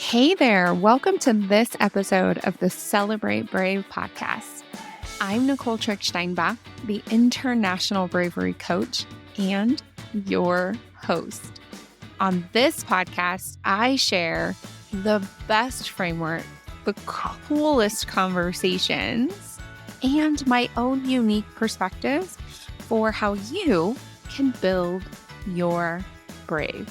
Hey there, welcome to this episode of the Celebrate Brave podcast. I'm Nicole Steinbach, the International Bravery Coach and your host. On this podcast, I share the best framework, the coolest conversations, and my own unique perspectives for how you can build your brave.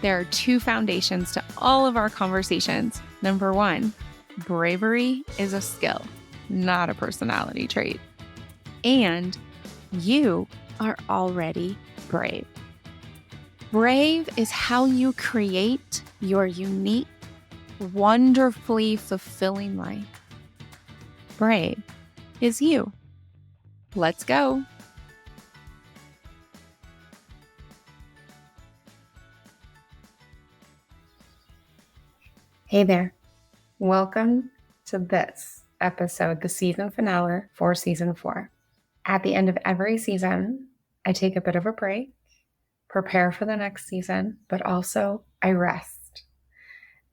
There are two foundations to all of our conversations. Number one, bravery is a skill, not a personality trait. And you are already brave. Brave is how you create your unique, wonderfully fulfilling life. Brave is you. Let's go. Hey there. Welcome to this episode, the season finale for season 4. At the end of every season, I take a bit of a break, prepare for the next season, but also I rest.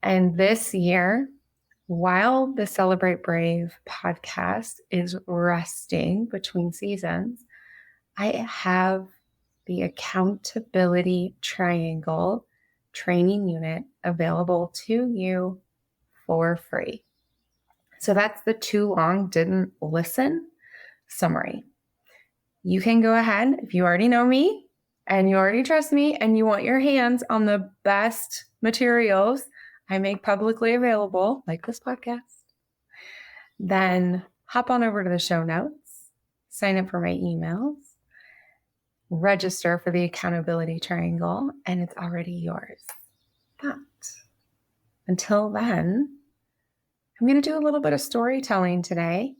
And this year, while the Celebrate Brave podcast is resting between seasons, I have the Accountability Triangle training unit available to you for free. So that's the too long didn't listen summary. You can go ahead, if you already know me and you already trust me and you want your hands on the best materials I make publicly available, like this podcast, then hop on over to the show notes, sign up for my emails, register for the Accountability Triangle, and it's already yours. But until then, I'm going to do a little bit of storytelling today.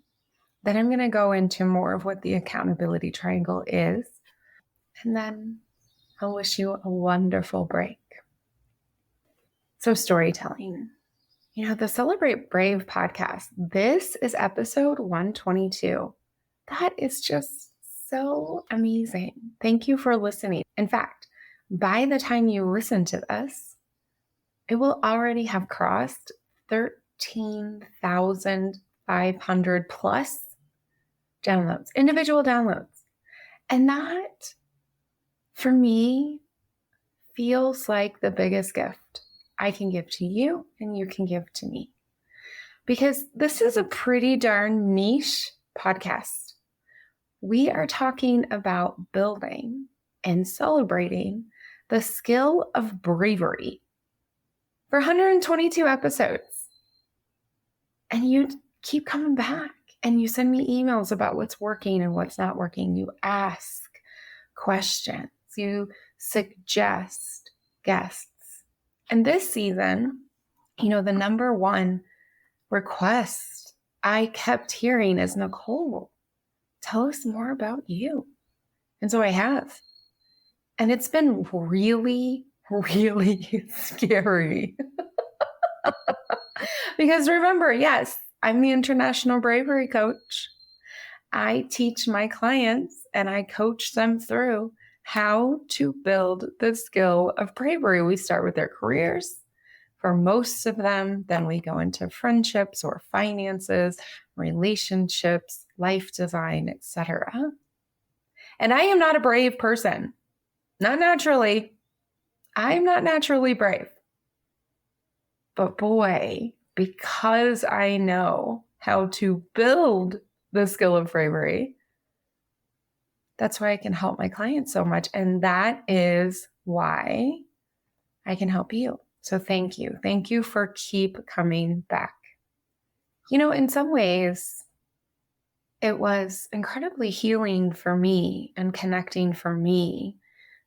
Then I'm going to go into more of what the Accountability Triangle is. And then I'll wish you a wonderful break. So storytelling. The Celebrate Brave podcast, this is episode 122. That is just so amazing. Thank you for listening. In fact, by the time you listen to this, it will already have crossed 13,500 plus downloads, individual downloads. And that, for me, feels like the biggest gift I can give to you and you can give to me. Because this is a pretty darn niche podcast. We are talking about building and celebrating the skill of bravery for 122 episodes. And you keep coming back and you send me emails about what's working and what's not working. You ask questions. You suggest guests. And this season, the number one request I kept hearing is, Nicole, tell us more about you. And so I have. And it's been really, really scary. Because remember, yes, I'm the International Bravery Coach. I teach my clients and I coach them through how to build the skill of bravery. We start with their careers for most of them. Then we go into friendships or finances, relationships, life design, etc. And I am not a brave person. Not naturally. I'm not naturally brave. But boy, because I know how to build the skill of bravery, that's why I can help my clients so much. And that is why I can help you. So thank you. Thank you for keep coming back. In some ways, it was incredibly healing for me and connecting for me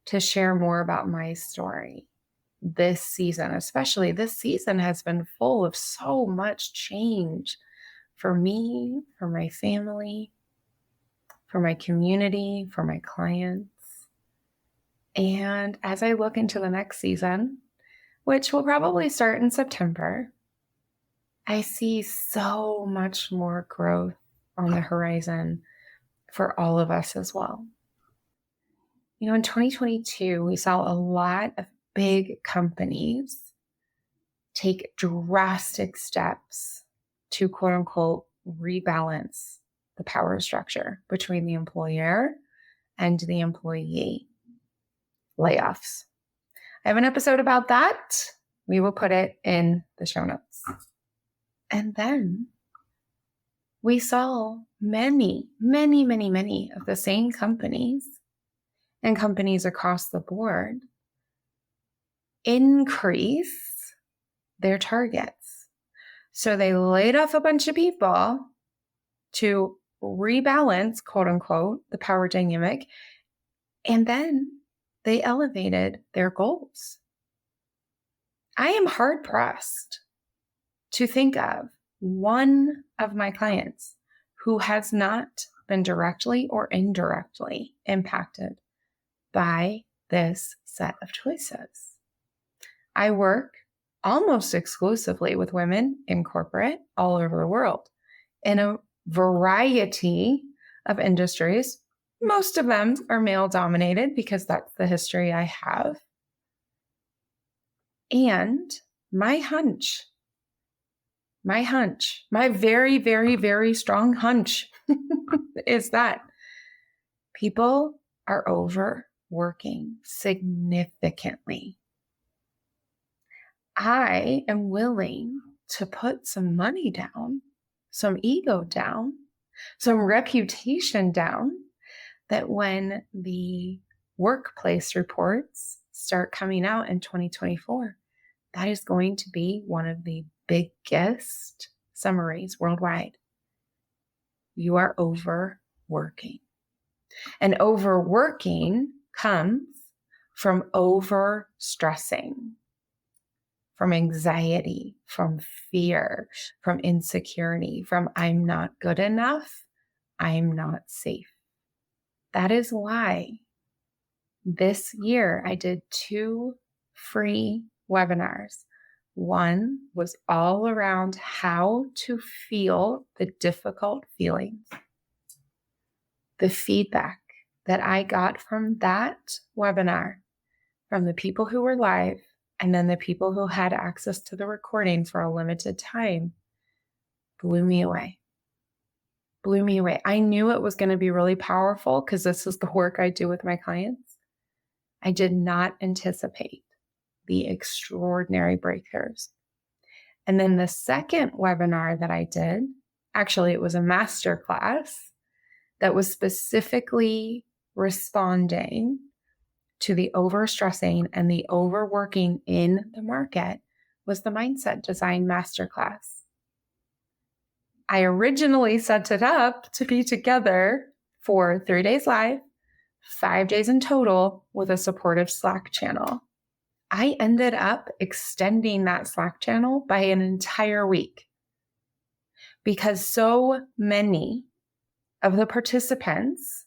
to share more about my story. This season, especially this season, has been full of so much change for me, for my family, for my community, for my clients. And as I look into the next season, which will probably start in September, I see so much more growth on the horizon for all of us as well. In 2022, we saw a lot of big companies take drastic steps to quote unquote rebalance the power structure between the employer and the employee. Layoffs. I have an episode about that. We will put it in the show notes. And then we saw many of the same companies and companies across the board increase their targets. So they laid off a bunch of people to rebalance, quote unquote, the power dynamic, and then they elevated their goals. I am hard pressed to think of one of my clients who has not been directly or indirectly impacted by this set of choices. I work almost exclusively with women in corporate all over the world in a variety of industries. Most of them are male dominated because that's the history I have. And my very, very, very strong hunch is that people are overworking significantly. I am willing to put some money down, some ego down, some reputation down, that when the workplace reports start coming out in 2024, that is going to be one of the biggest summaries worldwide. You are overworking. And overworking comes from overstressing, from anxiety, from fear, from insecurity, from I'm not good enough, I'm not safe. That is why this year I did 2 free webinars. One was all around how to feel the difficult feelings. The feedback that I got from that webinar, from the people who were live, and then the people who had access to the recording for a limited time, blew me away. Blew me away. I knew it was going to be really powerful because this is the work I do with my clients. I did not anticipate the extraordinary breakthroughs. And then the second webinar that I did, actually it was a masterclass that was specifically responding to the overstressing and the overworking in the market, was the Mindset Design Masterclass. I originally set it up to be together for 3 days live, 5 days in total with a supportive Slack channel. I ended up extending that Slack channel by an entire week because so many of the participants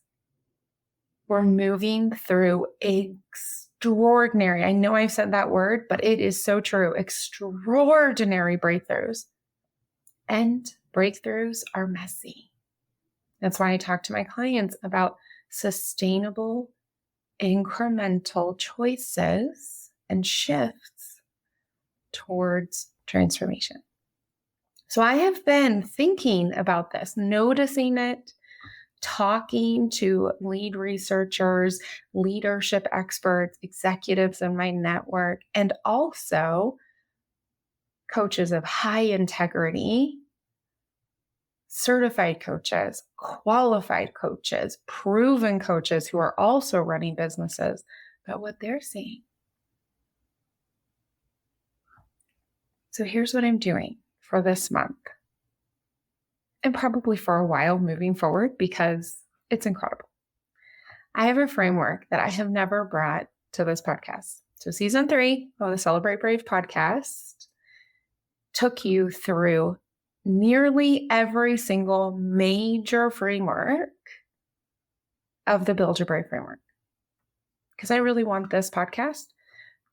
were moving through extraordinary, I know I've said that word, but it is so true, extraordinary breakthroughs. And breakthroughs are messy. That's why I talk to my clients about sustainable, incremental choices and shifts towards transformation. So I have been thinking about this, noticing it, talking to lead researchers, leadership experts, executives in my network, and also coaches of high integrity, certified coaches, qualified coaches, proven coaches who are also running businesses, about what they're seeing. So here's what I'm doing for this month, and probably for a while moving forward, because it's incredible. I have a framework that I have never brought to this podcast. So season 3 of the Celebrate Brave podcast took you through nearly every single major framework of the Build Your Brave framework. Because I really want this podcast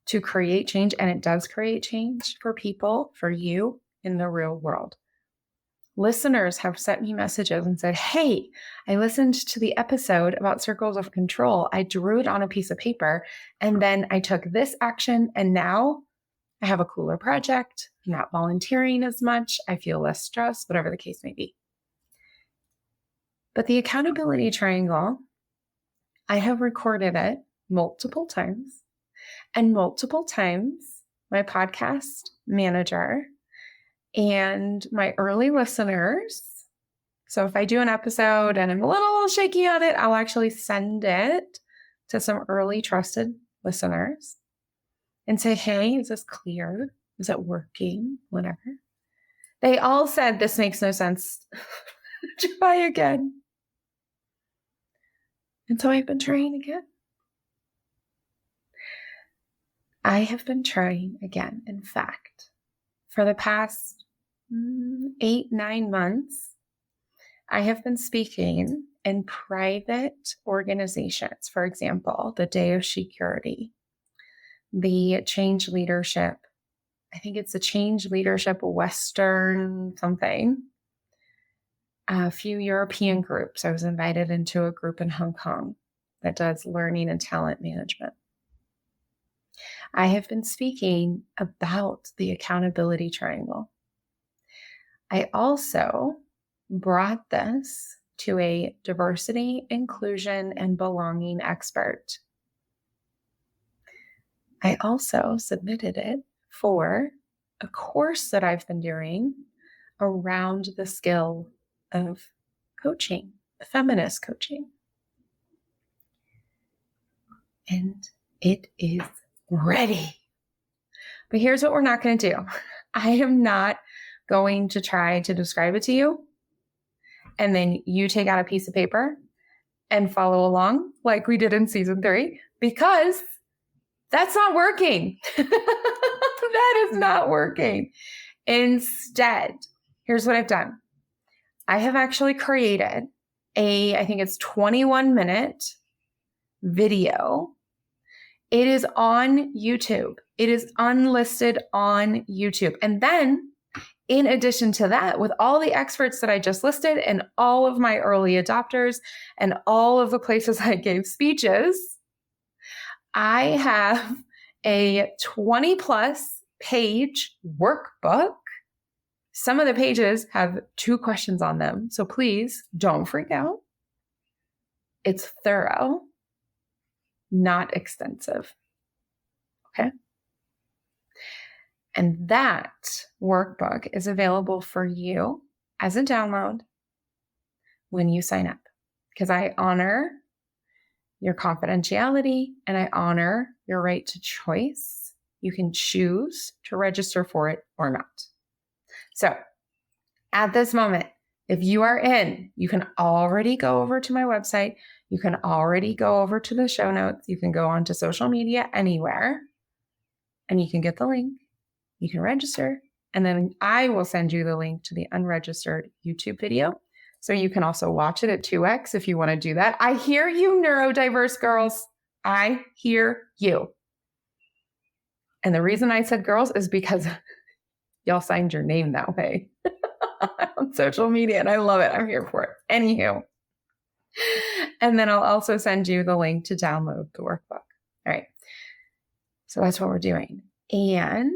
to create change, and it does create change for people, for you in the real world. Listeners have sent me messages and said, hey, I listened to the episode about circles of control. I drew it on a piece of paper, and then I took this action, and now I have a cooler project. I'm not volunteering as much. I feel less stressed, whatever the case may be. But the accountability triangle, I have recorded it multiple times. And multiple times, my podcast manager and my early listeners. So if I do an episode and I'm a little shaky on it, I'll actually send it to some early trusted listeners and say, hey, is this clear? Is it working? Whatever. They all said, this makes no sense. Try again. And so I've been trying again. I have been trying again. In fact, for the past 8-9 months, I have been speaking in private organizations. For example, the Day of Security, the Change Leadership. I think it's the Change Leadership Western something. A few European groups. I was invited into a group in Hong Kong that does learning and talent management. I have been speaking about the accountability triangle. I also brought this to a diversity, inclusion, and belonging expert. I also submitted it for a course that I've been doing around the skill of coaching, feminist coaching. And it is ready. But here's what we're not going to do. I am not going to try to describe it to you, and then you take out a piece of paper and follow along like we did in season 3, because that's not working. That is not working. Instead, here's what I've done. I have actually created I think it's 21-minute video. It is on YouTube. It is unlisted on YouTube. And then in addition to that, with all the experts that I just listed and all of my early adopters and all of the places I gave speeches, I have a 20+ page workbook. Some of the pages have 2 questions on them, so please don't freak out. It's thorough, not extensive. Okay? And that workbook is available for you as a download when you sign up, because I honor your confidentiality and I honor your right to choice. You can choose to register for it or not. So at this moment, if you are in, you can already go over to my website. You can already go over to the show notes. You can go onto social media anywhere and you can get the link. You can register, and then I will send you the link to the unregistered YouTube video. So you can also watch it at 2x if you want to do that. I hear you, neurodiverse girls. I hear you. And the reason I said girls is because y'all signed your name that way on social media, and I love it. I'm here for it. Anywho. And then I'll also send you the link to download the workbook. All right. So that's what we're doing. And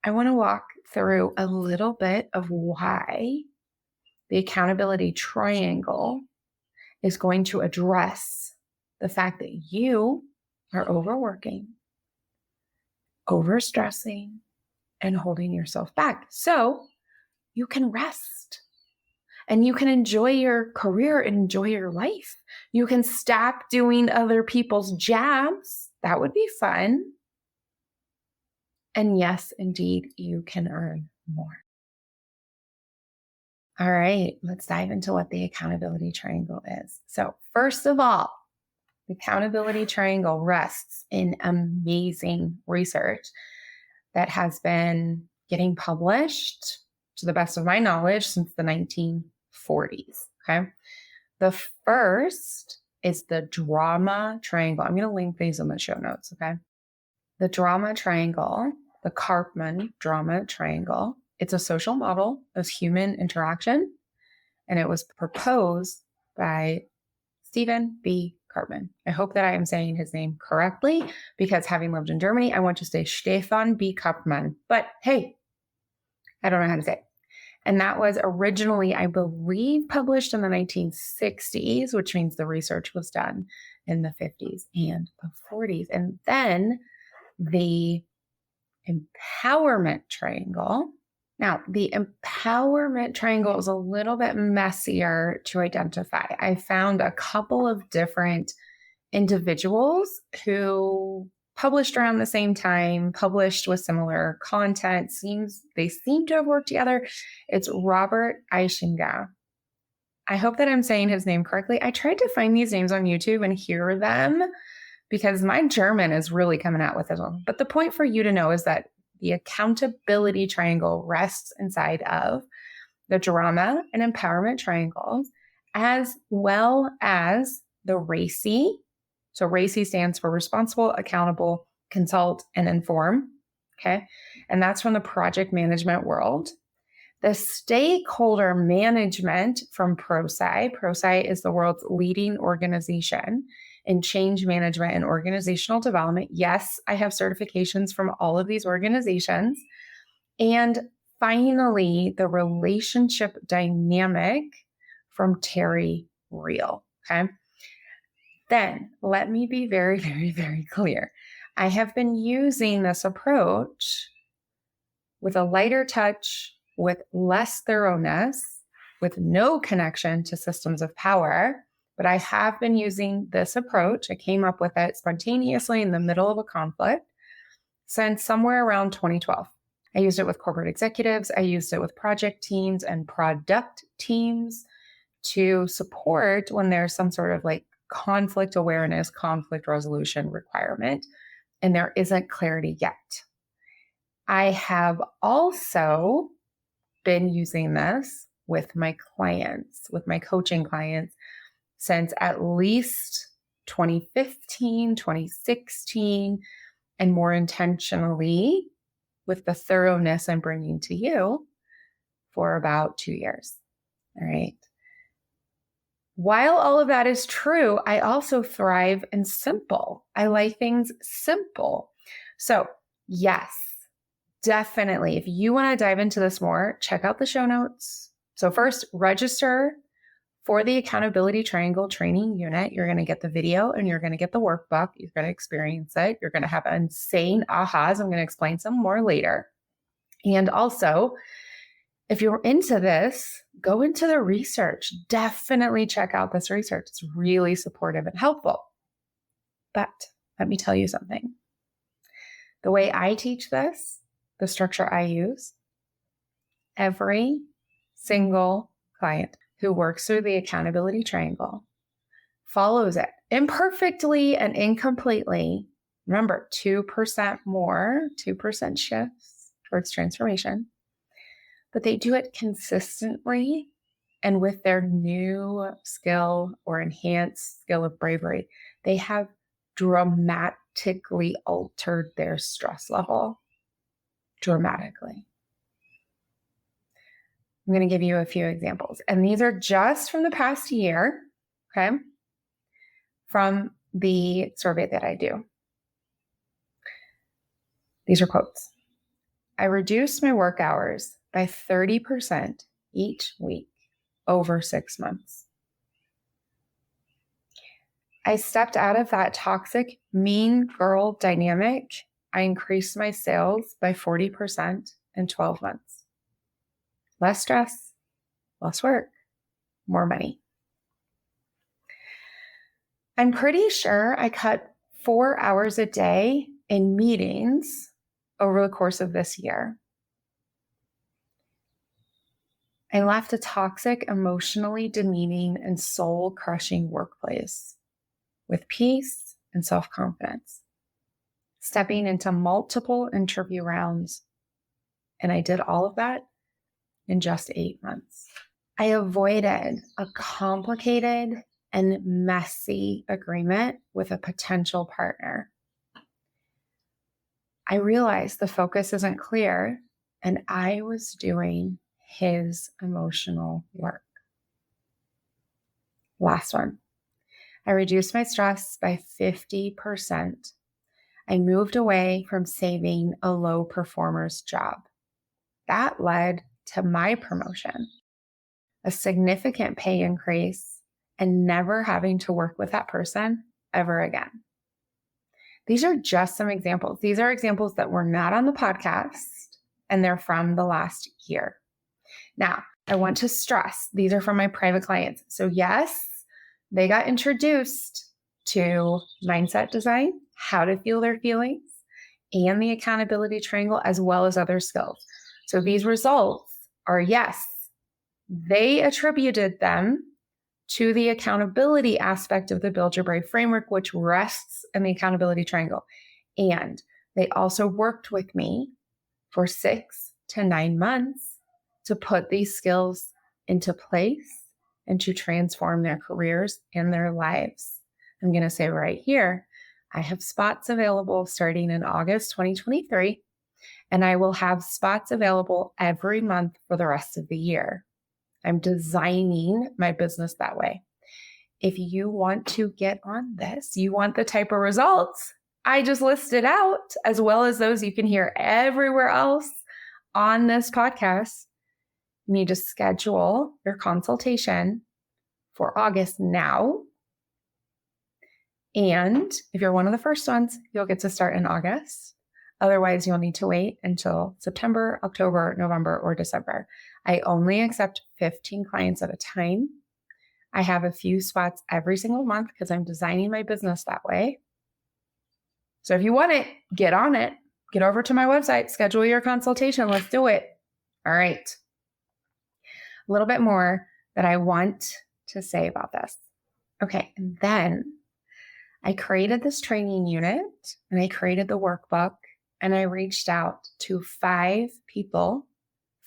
I want to walk through a little bit of why the accountability triangle is going to address the fact that you are overworking, overstressing, and holding yourself back. So you can rest and you can enjoy your career and enjoy your life. You can stop doing other people's jobs. That would be fun. And yes, indeed, you can earn more. All right, let's dive into what the accountability triangle is. So first of all, the accountability triangle rests in amazing research that has been getting published, to the best of my knowledge, since the 1940s. Okay. The first is the drama triangle. I'm going to link these in the show notes. Okay. The drama triangle, the Karpman drama triangle, it's a social model of human interaction, and it was proposed by Stephen B. Cartman. I hope that I am saying his name correctly, because having lived in Germany, I want to say Stefan B. Kaufmann. But hey, I don't know how to say it. And that was originally, I believe, published in the 1960s, which means the research was done in the 50s and the 40s. And then the empowerment triangle. Now, the empowerment triangle is a little bit messier to identify. I found a couple of different individuals who published around the same time, published with similar content. They seem to have worked together. It's Robert Ischinger. I hope that I'm saying his name correctly. I tried to find these names on YouTube and hear them because my German is really coming out with this one. But the point for you to know is that the accountability triangle rests inside of the drama and empowerment triangles, as well as the RACI. So RACI stands for responsible, accountable, consult, and inform. Okay. And that's from the project management world. The stakeholder management from ProSci. ProSci is the world's leading organization in change management and organizational development. Yes, I have certifications from all of these organizations. And finally, the relationship dynamic from Terry Real. Okay. Then let me be very, very, very clear. I have been using this approach with a lighter touch, with less thoroughness, with no connection to systems of power, but I have been using this approach. I came up with it spontaneously in the middle of a conflict since somewhere around 2012. I used it with corporate executives. I used it with project teams and product teams to support when there's some sort of like conflict awareness, conflict resolution requirement, and there isn't clarity yet. I have also been using this with my clients, with my coaching clients, since at least 2015, 2016, and more intentionally with the thoroughness I'm bringing to you for about 2 years. All right. While all of that is true, I also thrive in simple. I like things simple. So yes, definitely. If you want to dive into this more, check out the show notes. So first, register for the Accountability Triangle Training Unit. You're going to get the video and you're going to get the workbook. You're going to experience it. You're going to have insane ahas. I'm going to explain some more later. And also, if you're into this, go into the research. Definitely check out this research. It's really supportive and helpful. But let me tell you something. The way I teach this, the structure I use, every single client who works through the Accountability Triangle follows it imperfectly and incompletely. Remember, 2% more, 2% shifts towards transformation. But they do it consistently and with their new skill or enhanced skill of bravery. They have dramatically altered their stress level. Dramatically. I'm going to give you a few examples. And these are just from the past year, okay? From the survey that I do. These are quotes. I reduced my work hours by 30% each week over 6 months. I stepped out of that toxic, mean girl dynamic. I increased my sales by 40% in 12 months. Less stress, less work, more money. I'm pretty sure I cut 4 hours a day in meetings over the course of this year. I left a toxic, emotionally demeaning, and soul-crushing workplace with peace and self-confidence, stepping into multiple interview rounds. And I did all of that in just 8 months. I avoided a complicated and messy agreement with a potential partner. I realized the focus isn't clear, and I was doing his emotional work. Last one. I reduced my stress by 50%. I moved away from saving a low performer's job. That led to my promotion, a significant pay increase, and never having to work with that person ever again. These are just some examples. These are examples that were not on the podcast, and they're from the last year. Now, I want to stress, these are from my private clients. So yes, they got introduced to mindset design, how to feel their feelings, and the accountability triangle, as well as other skills. So these results are, yes, they attributed them to the accountability aspect of the Build Your Brave framework, which rests in the accountability triangle. And they also worked with me for 6 to 9 months to put these skills into place and to transform their careers and their lives. I'm going to say right here, I have spots available starting in August 2023, and I will have spots available every month for the rest of the year. I'm designing my business that way. If you want to get on this, you want the type of results I just listed out, as well as those you can hear everywhere else on this podcast, you need to schedule your consultation for August now. And if you're one of the first ones, you'll get to start in August. Otherwise, you'll need to wait until September, October, November, or December. I only accept 15 clients at a time. I have a few spots every single month because I'm designing my business that way. So if you want it, get on it. Get over to my website, schedule your consultation. Let's do it. All right. A little bit more that I want to say about this. Okay. And then I created this training unit and I created the workbook. And I reached out to 5 people,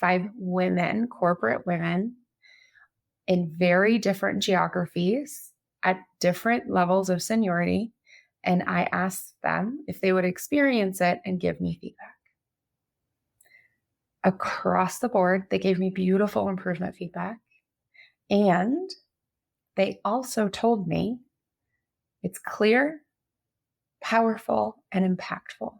5 women, corporate women in very different geographies at different levels of seniority. And I asked them if they would experience it and give me feedback. Across the board, they gave me beautiful improvement feedback. And they also told me it's clear, powerful, and impactful.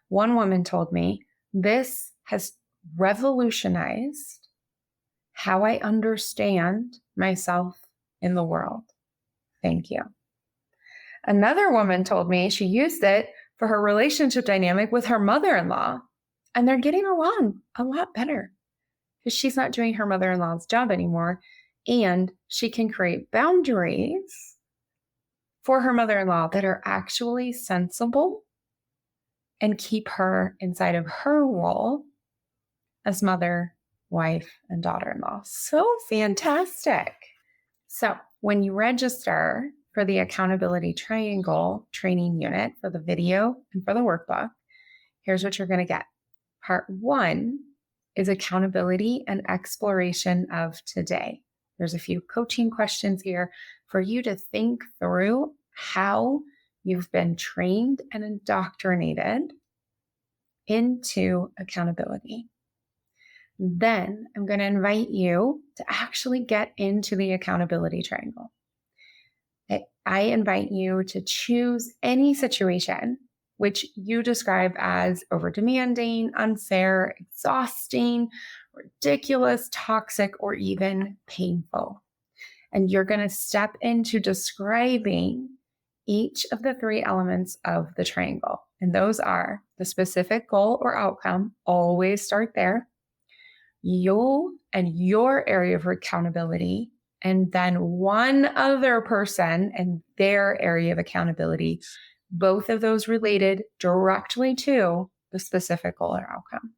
One woman told me, this has revolutionized how I understand myself in the world. Thank you. Another woman told me she used it for her relationship dynamic with her mother-in-law, and they're getting along a lot better because she's not doing her mother-in-law's job anymore, and she can create boundaries for her mother-in-law that are actually sensible and keep her inside of her role as mother, wife, and daughter-in-law. So fantastic. So when you register for the Accountability Triangle training unit for the video and for the workbook, here's what you're going to get. Part 1 is accountability and exploration of today. There's a few coaching questions here for you to think through how you've been trained and indoctrinated into accountability. Then I'm going to invite you to actually get into the accountability triangle. I invite you to choose any situation which you describe as over-demanding, unfair, exhausting, ridiculous, toxic, or even painful. And you're going to step into describing each of the 3 elements of the triangle. And those are the specific goal or outcome, always start there, you and your area of accountability, and then one other person and their area of accountability, both of those related directly to the specific goal or outcome.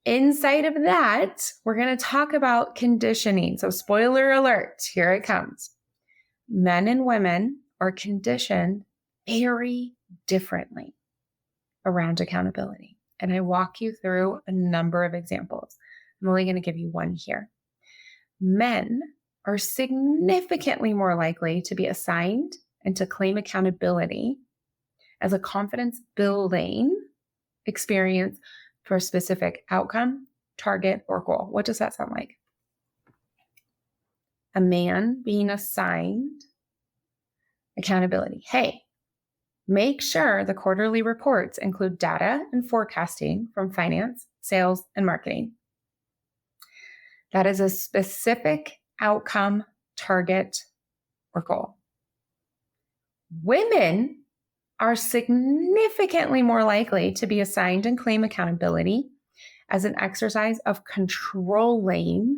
Inside of that, we're going to talk about conditioning. So spoiler alert, here it comes. Men and women are conditioned very differently around accountability. And I walk you through a number of examples. I'm only going to give you one here. Men are significantly more likely to be assigned and to claim accountability as a confidence building experience for a specific outcome, target, or goal. What does that sound like? a man being assigned accountability. Hey, make sure the quarterly reports include data and forecasting from finance, sales, and marketing. That is a specific outcome, target, or goal. Women are significantly more likely to be assigned and claim accountability as an exercise of controlling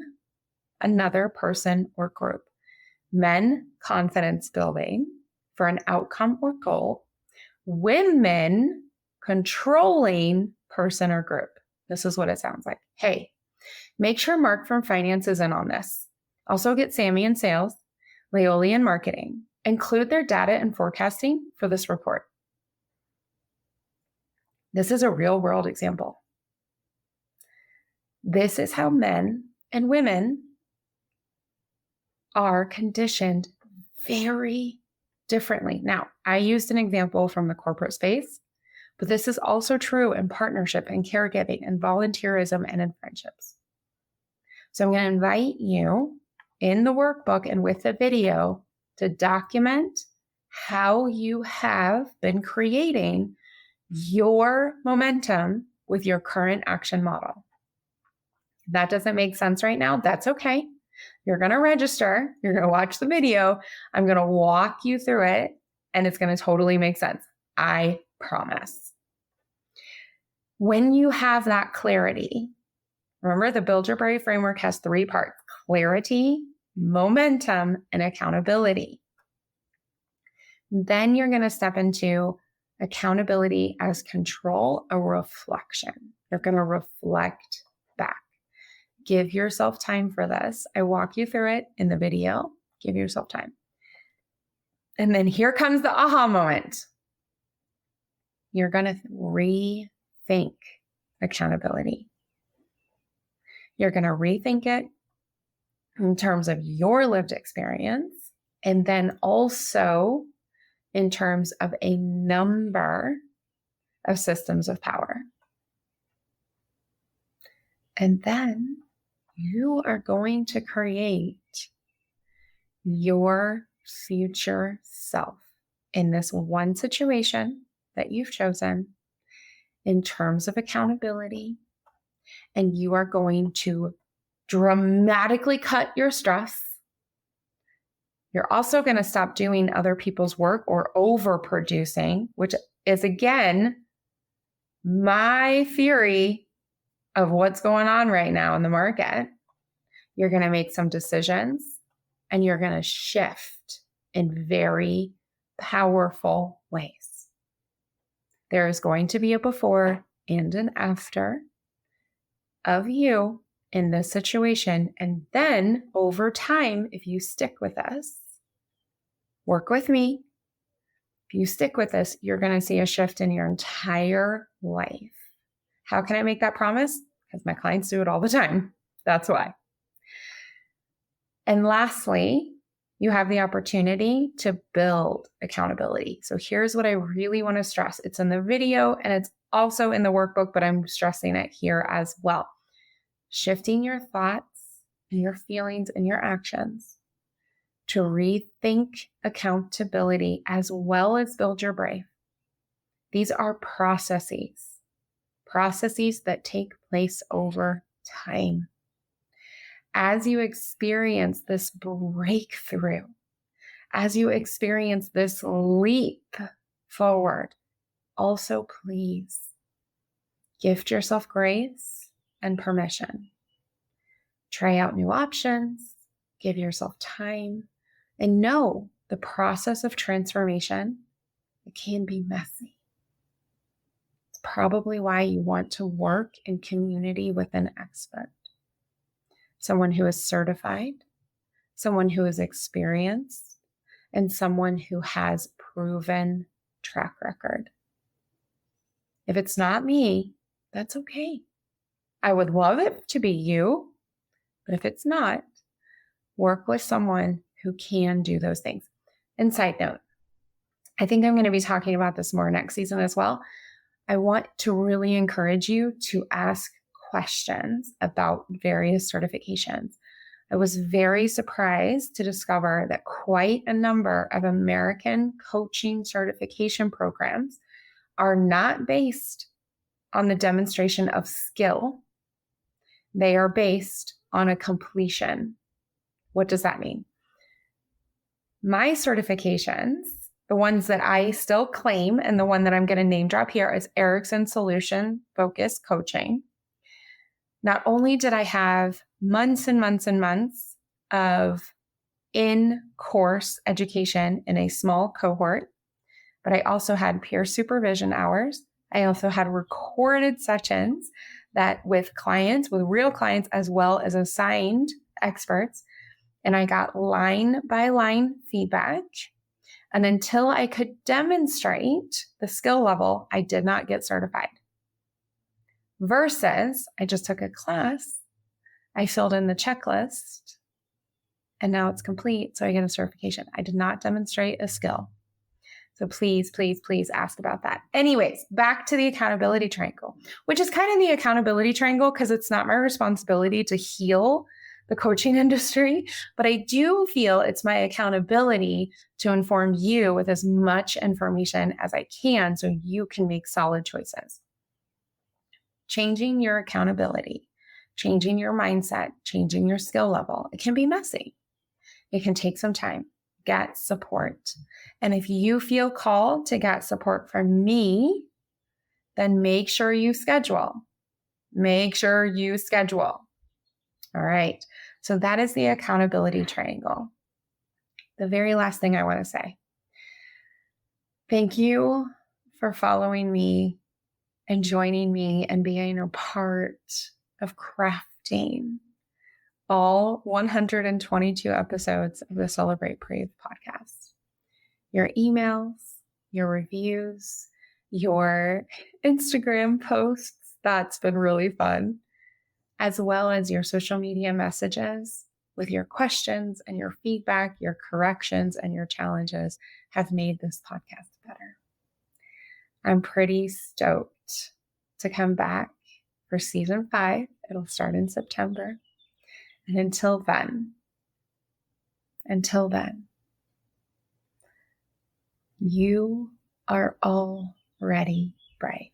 another person or group. Men, confidence building for an outcome or goal. Women, controlling person or group. This is what it sounds like. Hey, make sure Mark from finance is in on this. Also get Sammy in sales, Leoli in marketing. Include their data and forecasting for this report. This is a real world example. This is how men and women are conditioned very differently. Now, I used an example from the corporate space, but this is also true in partnership and caregiving and volunteerism and in friendships. So I'm going to invite you in the workbook and with the video to document how you have been creating your momentum with your current action model. If that doesn't make sense right now, that's okay. You're going to register. You're going to watch the video. I'm going to walk you through it, and it's going to totally make sense. I promise. When you have that clarity, remember the Build Your Brave framework has 3 parts: clarity, momentum, and accountability. Then you're going to step into accountability as control, a reflection. You're going to reflect back. Give yourself time for this. I walk you through it in the video. Give yourself time. And then here comes the aha moment. You're going to rethink accountability. You're going to rethink it in terms of your lived experience, and then also in terms of a number of systems of power. And then you are going to create your future self in this one situation that you've chosen in terms of accountability. And you are going to dramatically cut your stress. You're also going to stop doing other people's work or overproducing, which is, again, my theory of what's going on right now in the market. You're going to make some decisions and you're going to shift in very powerful ways. There is going to be a before and an after of you in this situation. And then over time, if you stick with us, work with me. If you stick with this, you're going to see a shift in your entire life. How can I make that promise? Because my clients do it all the time. That's why. And lastly, you have the opportunity to build accountability. So here's what I really want to stress. It's in the video and it's also in the workbook, but I'm stressing it here as well. Shifting your thoughts and your feelings and your actions to rethink accountability as well as build your brave. These are processes that take place over time. As you experience this breakthrough, as you experience this leap forward, also please gift yourself grace and permission. Try out new options, give yourself time, and know the process of transformation, it can be messy. It's probably why you want to work in community with an expert. Someone who is certified, someone who is experienced, and someone who has proven track record. If it's not me, that's okay. I would love it to be you, but if it's not, work with someone who can do those things. And side note, I think I'm going to be talking about this more next season as well. I want to really encourage you to ask questions about various certifications. I was very surprised to discover that quite a number of American coaching certification programs are not based on the demonstration of skill. They are based on a completion. What does that mean? My certifications, the ones that I still claim, and the one that I'm going to name drop here is Erickson Solution Focused Coaching. Not only did I have months and months and months of in-course education in a small cohort, but I also had peer supervision hours. I also had recorded sessions that with clients, with real clients, as well as assigned experts. And I got line by line feedback. And until I could demonstrate the skill level, I did not get certified. Versus I just took a class, I filled in the checklist, and now it's complete, so I get a certification. I did not demonstrate a skill. So please, please, please ask about that. Anyways, back to the accountability triangle, which is kind of the accountability triangle because it's not my responsibility to heal the coaching industry, but I do feel it's my accountability to inform you with as much information as I can so you can make solid choices. Changing your accountability, changing your mindset, changing your skill level. It can be messy. It can take some time. Get support. And if you feel called to get support from me, then make sure you schedule. Make sure you schedule. All right. So that is the accountability triangle. The very last thing I want to say. Thank you for following me and joining me and being a part of crafting all 122 episodes of the Celebrate Brave podcast. Your emails, your reviews, your Instagram posts, that's been really fun, as well as your social media messages with your questions and your feedback, your corrections, and your challenges have made this podcast better. I'm pretty stoked to come back for season 5. It'll start in September. And until then, you are already brave.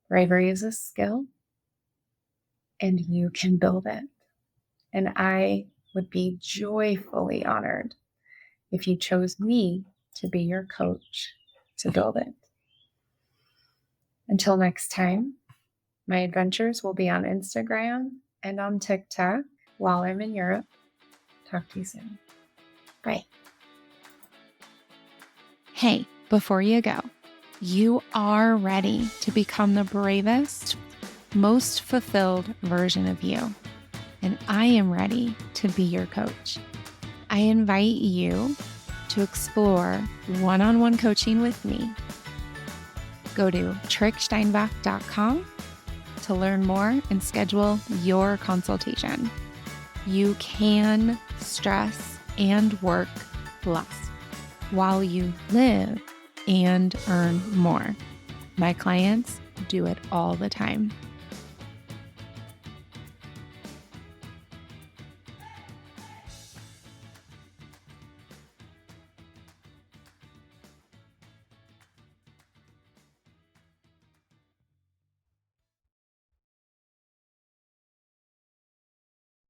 Bravery is a skill, and you can build it. And I would be joyfully honored if you chose me to be your coach to build it. Until next time, my adventures will be on Instagram and on TikTok while I'm in Europe. Talk to you soon. Bye. Hey, before you go, you are ready to become the bravest, most fulfilled version of you. And I am ready to be your coach. I invite you to explore one-on-one coaching with me. Go to tricksteinbach.com to learn more and schedule your consultation. You can stress and work less while you live and earn more. My clients do it all the time.